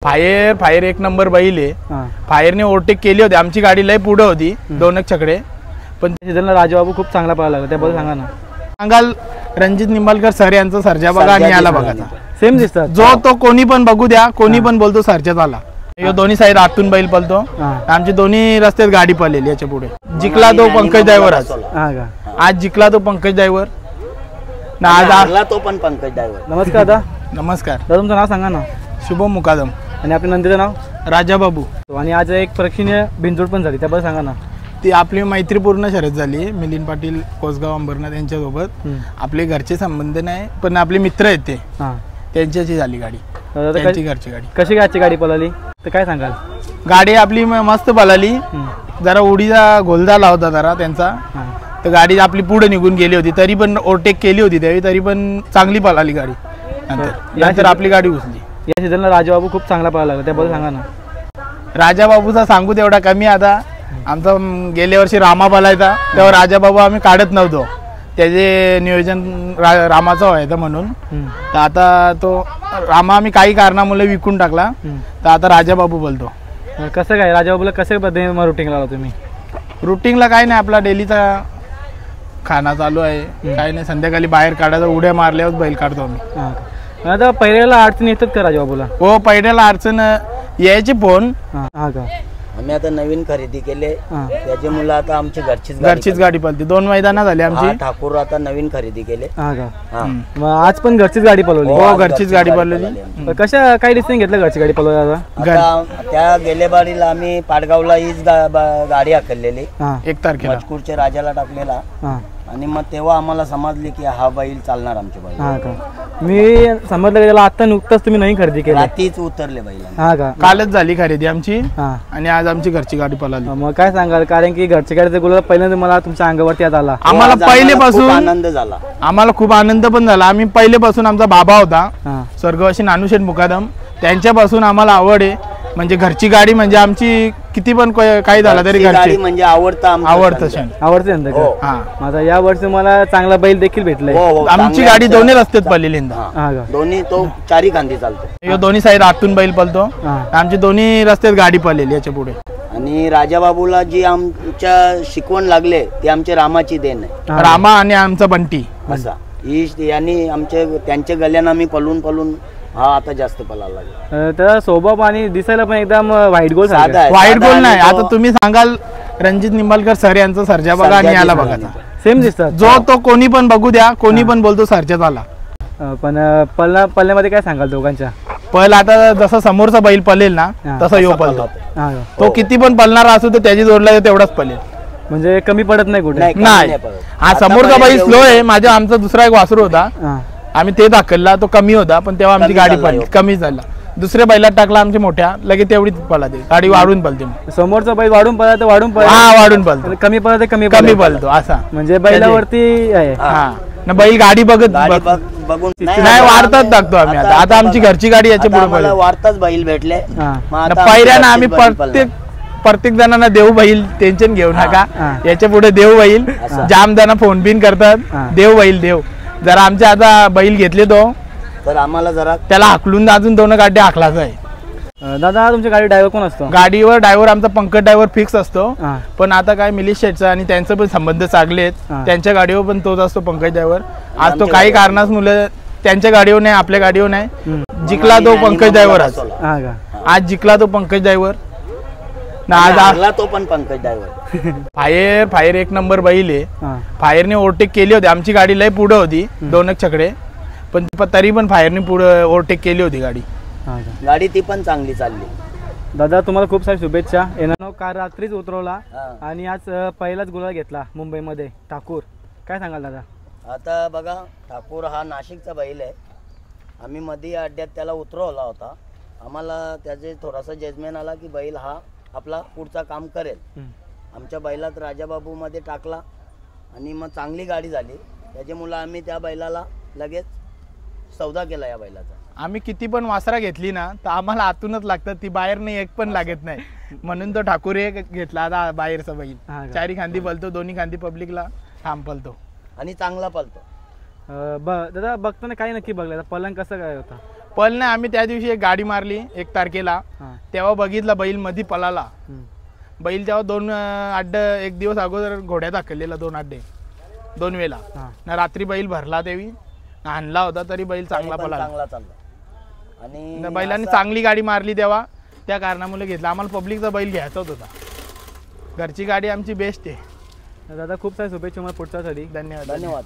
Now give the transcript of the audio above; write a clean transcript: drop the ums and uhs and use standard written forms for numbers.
Fire fire एक number बैल आहे। फायरने ओव्हरटेक केली होती, आमची गाडी लय पुढे होती 2 छकडे, पण सीझनला राजबाबू खूप चांगला पळाला लागला, त्याबद्दल सांगा ना। सांगाल रणजित निंबाळकर सर यांचा सर्जा बघा आणि याला बघा, सेम दिसतात। जो तो कोणी पण बघू द्या, कोणी पण बोलतो सर्जाच आला। यो दोन्ही साईड आतून बैल पळतो, आमची दोन्ही रस्त्यात गाडी पळलेली। याच्या पुढे जिंकला तो पंकज ड्रायव्हर, आज जिंकला तो पंकज ड्रायव्हर ना, आज हरला तो पण पंकज ड्रायव्हर। नमस्कार दादा। नमस्कार दादा, तुमचं नाव सांगा ना। शुभम मुकादम आणि आपल्या नंदीचं नाव राजा बाबू। आणि आज एक प्रेक्षणीय बिनजोड पण झाली, त्याबद्दल सांगा ना। ती आपली मैत्रीपूर्ण शर्यत झाली, मिलिंद पाटील कोसगाव अंबरनाथ यांच्यासोबत। आपले घरचे संबंध नाही, पण आपले मित्र आहेत ते, त्यांच्याची झाली गाडी, त्यांची घरची गाडी। कशी गाची गाडी पळाली तर काय सांगाल? गाडी आपली मस्त पळाली, जरा उडीचा गोल झाला होता जरा त्यांचा, तर गाडी आपली पुढे निघून गेली होती, तरी पण ओव्हरटेक केली होती त्यावेळी, तरी पण चांगली पळाली गाडी। नंतर आपली गाडी घुसली। या सीझनला राजबाबू खूप चांगला पळाला लागला, त्याबद्दल सांगा ना। राजा बाबूचा सांगू तेवढा कमी। आता आमचा गेल्या वर्षी रामा पळायचा, तेव्हा राजा बाबू आम्ही काढत नव्हतो, त्याचे नियोजन रामाचं व्हायचं म्हणून। तर आता तो रामा आम्ही काही कारणामुळे विकून टाकला, तर आता राजा बाबू बोलतो। कसं काय राजाबाबूला कसं पद्धतीने रुटीन लावला तुम्ही? रुटीनला काय नाही, आपला डेलीचा खाना चालू आहे, काही नाही, संध्याकाळी बाहेर काढायचं, उड्या मारल्यावर बैल काढतो आम्ही। आता पहिल्याला अडचण येतात का राजाबाबूला? हो, पहिल्याला अडचण यायची फोन। आम्ही आता नवीन खरेदी केले, त्याचे मुलं आता आमची घरचीच गाडी पळते, 2 मैदान झाली आमची। ठाकूर आता नवीन खरेदी केले। आज पण घरचीच गाडी पळवली? हो, घरचीच गाडी पळवली। कशा काय डिसिजन घेतलं घरची गाडी पळवायला? त्या गेलेबारीला आम्ही पाडगावला हीच गाडी हाकललेली, 1 तारखेला मजकूरच्या राजाला टाकलेला, आणि मग तेव्हा आम्हाला समजले की हा बैल चालणार आमच्या बैल। मी समजलं गेला आता नुकताच तुम्ही नाही खरेदी केली? रात्रीच उतरले बैल। कालच झाली खरेदी आमची, आणि आज आमची घरची गाडी पळाली। मग काय सांगाल, कारण की घरची गाडीचा गुलाल पहिल्यांदा मला तुमच्या अंगावरती याद आला, आम्हाला पहिलेपासून आनंद झाला, आम्हाला खूप आनंद पण झाला। आम्ही पहिलेपासून आमचा बाबा होता स्वर्गवासी नानूशेठ मुकादम, त्यांच्यापासून आम्हाला आवड आहे, म्हणजे घरची गाडी म्हणजे आमची किती पण काही झाला तरी घरची म्हणजे आवडतं आवडते। माझा या वर्षी मला चांगला बैल देखील भेटलाय। आमची गाडी दोन्ही रस्त्यात पळलेली, दोन्ही तो 4 खांदी चालतो, दोन्ही साईड आतून बैल पळतो, आमची दोन्ही रस्त्यात गाडी पळलेली याच्या पुढे। आणि राजाबाबूला जी आमच्या शिकवण लागले ती आमच्या रामाची देण आहे। रामा आणि आमचा बंटी असा ही यांनी त्यांच्या गल्यानं आम्ही पळून हा आता जास्त पळायला लागला। त्याचा स्वभाव आणि दिसायला पण एकदम व्हाईट गोल व्हाईट गोल नाही। आता तुम्ही सांगाल रणजित निंबाळकर सर यांचा सर्जा बघा आणि याला बघा, सेम दिसतात। जो तो कोणी पण बघू द्या, कोणी पण बोलतो सर्जाच आला। पण पल्ल्यामध्ये काय सांगाल दोघांच्या? पल आता जसा समोरचा बैल पळेल ना तसा यो पळतो, तो किती पण पळणारा असो तर त्याची जोडला तेवढाच पळेल, म्हणजे कमी पडत नाही कुठे। नाही, हा समोरचा बैल स्लो आहे। माझ्या आमचा दुसरा एक वासरू होता, आम्ही ते दाखवला, तो कमी होता, पण तेव्हा आमची गाडी पळली, कमी झाला। दुसऱ्या बैलात टाकला आमच्या मोठ्या, लगेच तेवढीच पळते गाडी, वाढून पळते। समोरचा बैल वाढून पळतो, वाढून पळतो, कमी पळते, कमी पळतो असा, म्हणजे बैलावरती आहे। ना बैल गाडी बघून नाही वाढताच टाकतो आम्ही। आता आमची घरची गाडी याच्या पुढे वाढताच बैल भेटले, पहिल्यानं आम्ही प्रत्येक जणांना देऊ बैल, टेन्शन घेऊ नका, याच्या पुढे देऊ बैल। जाम जण फोन बिन करतात, देव बैल देव। जरा आमच्या आता बैल घेतले तो, तर आम्हाला जरा त्याला हाकलून अजून 2 गाड्या हाकलाचा आहे। दादा, तुमच्या गाडी ड्रायव्हर कोण असतो? गाडीवर ड्रायव्हर आमचा पंकज ड्रायव्हर फिक्स असतो, पण आता काय मिलिश शेटचा आणि त्यांचे पण संबंध चांगले आहेत, त्यांच्या गाडीवर पण तोच असतो पंकज ड्रायव्हर। आज तो काही कारणामुळे त्यांच्या गाडीवर नाही, आपल्या गाडीवर नाही, जिंकला तो पंकज ड्रायव्हर। आज जिंकला तो पंकज ड्रायव्हर ना, आज हरला तो पण पंकज ड्रायव्हर। फायर एक नंबर बैल आहे। फायरने ओव्हरटेक केली होती, आमची गाडी लय पुढे होती 2 छकडे, पण तरी पण फायरने पुढे ओव्हरटेक केली होती गाडी ती पण चांगली चालली। दादा, तुम्हाला खूप सारी शुभेच्छा। येणार काल रात्रीच उतरवला आणि आज पहिलाच गुलाल घेतला मुंबईमध्ये ठाकूर, काय सांगाल दादा? आता बघा, ठाकूर हा नाशिकचा बैल आहे, आम्ही मध्ये अड्ड्यात त्याला उतरवला होता, आम्हाला त्याचे थोडासा जजमेंट आला की बैल हा आपला पुढचा काम करेल। आमच्या बैलात राजाबाबू मध्ये टाकला आणि मग चांगली गाडी झाली, त्याच्यामुळे आम्ही त्या बैलाला लगेच सौदा केला या बैलाचा। आम्ही किती पण वासरा घेतली ना तर आम्हाला आतूनच लागतात, ती बाहेर नाही एक पण लागत नाही, म्हणून तो ठाकूर एक घेतला आता बाहेरचा बैल। 4 खांदी पळतो, 2 खांदी पब्लिकला ठाम पळतो आणि चांगला पळतो। दादा, बघताना काय नक्की बघलं, पलंग कसं काय होता? पल नाही, आम्ही त्या दिवशी एक गाडी मारली 1 तारखेला, हां तेव्हा बघितला बैल मध्ये पळाला. हम्म. बैल तेव्हा 2 अड्ड 1 दिवस अगोदर घोड्यात दाखवलेला 2 अड्डे 2 वेळा हां ना. रात्री बैल भरला तेवी आणला होता तरी बैल चांगला पण पळाला. चांगला चालला. आणि त्या बैलांनी चांगली गाडी मारली तेव्हा, त्या कारणामुळे घेतला. आम्हाला पब्लिकचा बैल घ्यायचाच होता. घरची गाडी आमची बेस्ट आहे. दादा खूप साऱ्या शुभेच्छा मला पुढच्यासाठी. धन्यवाद. धन्यवाद.